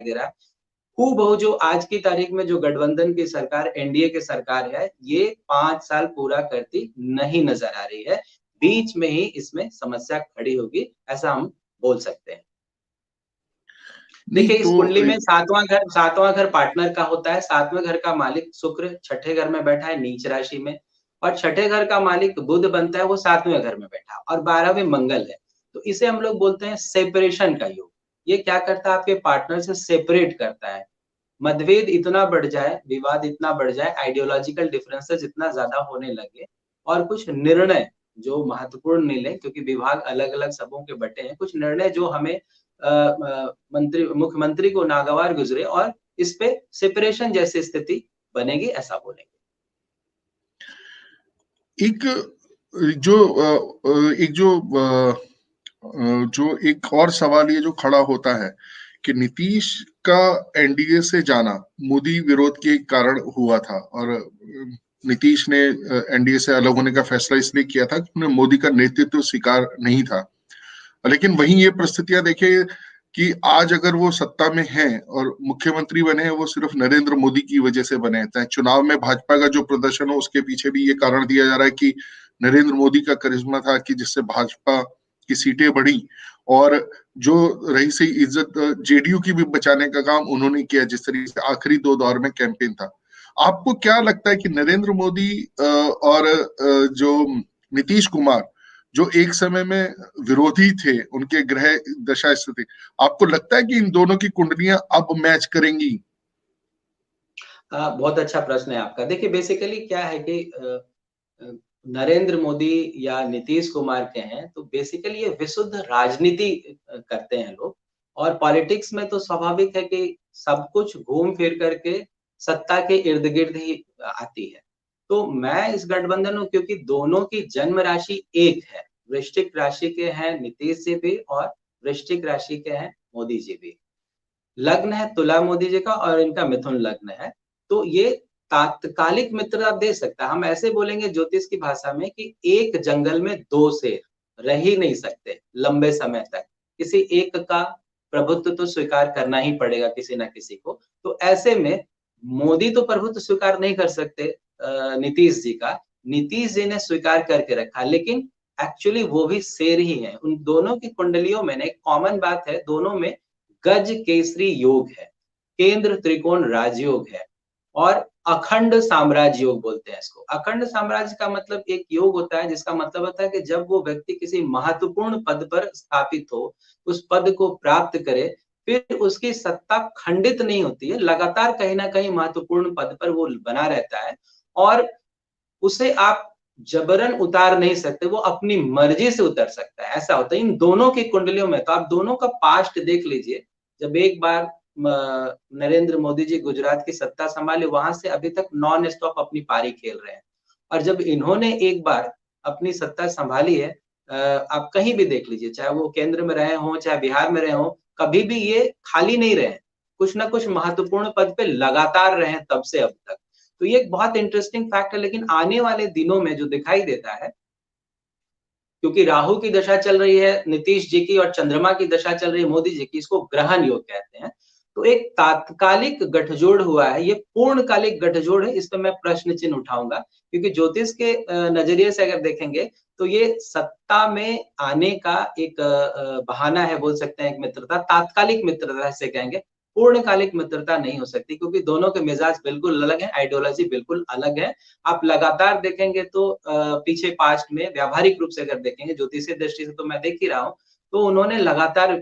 दे रहा है। हूबहू जो आज की तारीख में जो गठबंधन की सरकार, एनडीए की सरकार है, ये 5 साल पूरा करती नहीं नज़र आ रही है। बीच में ही इसमें समस्या खड़ी होगी, ऐसा हम बोल सकते हैं। नहीं देखिए, इस तो कुंडली में 7वां घर पार्टनर का होता है, 7वें घर का मालिक शुक्र छठे घर में बैठा है नीच राशि में, और छठे घर का मालिक बुध बनता है, वो 7वें घर में बैठा है, और 12वें मंगल है। तो इसे हम लोग बोलते हैं सेपरेशन का योग। ये क्या करता है, आपके पार्टनर से सेपरेट करता है। मतभेद इतना बढ़ जाए, विवाद इतना बढ़ जाए, आइडियोलॉजिकल डिफरेंसेस इतना ज़्यादा होने लगे, और कुछ निर्णय जो महत्वपूर्ण नहीं लें, क्योंकि विभाग अलग-अलग सबों के बँटे हैं, कुछ निर्णय जो हमें मुख्यमंत्री को नागवार गुज़रे, और इस पे सेपरेशन जैसी स्थिति बनेगी, ऐसा बोलेंगे। एक जो एक जो एक और सवाल ये जो खड़ा होता है कि नीतीश का एनडीए से जाना मोदी विरोध के कारण हुआ था, और नीतीश ने एनडीए से अलग होने का फैसला इसलिए किया था कि उन्हें मोदी का नेतृत्व स्वीकार नहीं था। लेकिन वहीं ये परिस्थितियां देखे कि आज अगर वो सत्ता में हैं और मुख्यमंत्री बने हैं, वो सिर्फ नरेंद्र मोदी की वजह से बने हैं। चुनाव में भाजपा का जो प्रदर्शन हो, उसके पीछे भी ये कारण दिया जा रहा है कि नरेंद्र मोदी का करिश्मा था कि जिससे भाजपा की सीटें बढ़ी, और जो रही सही इज्जत जेडीयू की भी बचाने का काम उन्होंने किया, जिस तरीके से आखिरी 2 दौर में कैंपेन था। आपको क्या लगता है कि नरेंद्र मोदी और जो नीतीश कुमार, जो एक समय में विरोधी थे, उनके ग्रह दशा स्थिति, आपको लगता है कि इन दोनों की कुंडलियां अब मैच करेंगी? बहुत अच्छा प्रश्न है आपका। देखिए, बेसिकली क्या है कि अ, नरेंद्र मोदी या नीतीश कुमार के हैं, तो बेसिकली ये विशुद्ध राजनीति करते हैं लोग, और पॉलिटिक्स में तो स्वाभाविक है कि सब कुछ घूम फिर करके सत्ता के इर्द-गिर्द ही आती है। तो मैं इस गठबंधन में, क्योंकि दोनों की जन्म राशि एक है, वृश्चिक राशि के हैं नीतीश जी भी, और वृश्चिक राशि के हैं मोदी जी भी। लग्न है तुला मोदी जी का, और इनका मिथुन लग्न है। तो ये तात्कालिक मित्रता दे सकता है। हम ऐसे बोलेंगे ज्योतिष की भाषा में कि एक जंगल में 2 शेर रह ही नहीं सकते लंबे समय तक। किसी एक का प्रभुत्व तो स्वीकार करना ही पड़ेगा किसी न किसी को। तो ऐसे में मोदी तो प्रभुत्व स्वीकार नहीं कर सकते नीतीश जी का। नीतीश जी ने स्वीकार करके रखा, लेकिन एक्चुअली वो भी शेर ही हैं। उन दोनों की कुंडलियों में ना एक कॉमन बात है, दोनों में गज केसरी योग है, केंद्र त्रिकोण राजयोग है, और अखंड साम्राज्य योग बोलते हैं इसको। अखंड साम्राज्य का मतलब एक योग होता है, जिसका मतलब होता है कि जब वो व्यक्ति किसी महत्वपूर्ण पद पर स्थापित हो, उस पद को प्राप्त करे, फिर उसकी सत्ता खंडित नहीं होती है, लगातार कहीं न कहीं महत्वपूर्ण पद पर वो बना रहता है, और उसे आप जबरन उतार नहीं सकते, वो अपनी मर्ज़ी से उतर सकता है, ऐसा होता है। इन दोनों की कुंडलियों में तो आप दोनों का पास्ट देख लीजिए। जब एक बार नरेंद्र मोदी जी गुजरात की सत्ता सँभाली, वहाँ से अभी तक नॉन स्टॉप अपनी पारी खेल रहे हैं। और जब इन्होंने एक बार अपनी सत्ता सँभाली है, आप कहीं भी देख लीजिए, चाहे वो केंद्र में रहे हों, चाहे बिहार में रहे हों, कभी भी ये खाली नहीं रहे। कुछ न कुछ महत्वपूर्ण पद पे लगातार रहे हैं तब से अब तक। तो ये एक बहुत इंटरेस्टिंग फैक्ट है, लेकिन आने वाले दिनों में जो दिखाई देता है, क्योंकि राहु की दशा चल रही है नीतीश जी की, और चंद्रमा की दशा चल रही है मोदी जी की, इसको ग्रहण योग कहते हैं। तो एक तात्कालिक गठजोड़ हुआ है, ये पूर्णकालिक गठजोड़ है, इस पे मैं प्रश्न चिन्ह उठाऊँगा। क्योंकि ज्योतिष के नज़रिए से अगर देखेंगे, तो ये सत्ता में आने का एक बहाना है, बोल सकते हैं एक मित्रता, तात्कालिक मित्रता जिसे कहेंगे। पूर्णकालिक मित्रता नहीं हो सकती, क्योंकि दोनों के मिजाज बिल्कुल अलग हैं, आइडियोलॉजी बिल्कुल अलग है। आप लगातार देखेंगे तो पीछे पास्ट में व्यावहारिक रूप से अगर देखेंगे, ज्योतिषीय दृष्टि से तो मैं देख ही रहा हूँ, तो उन्होंने लगातार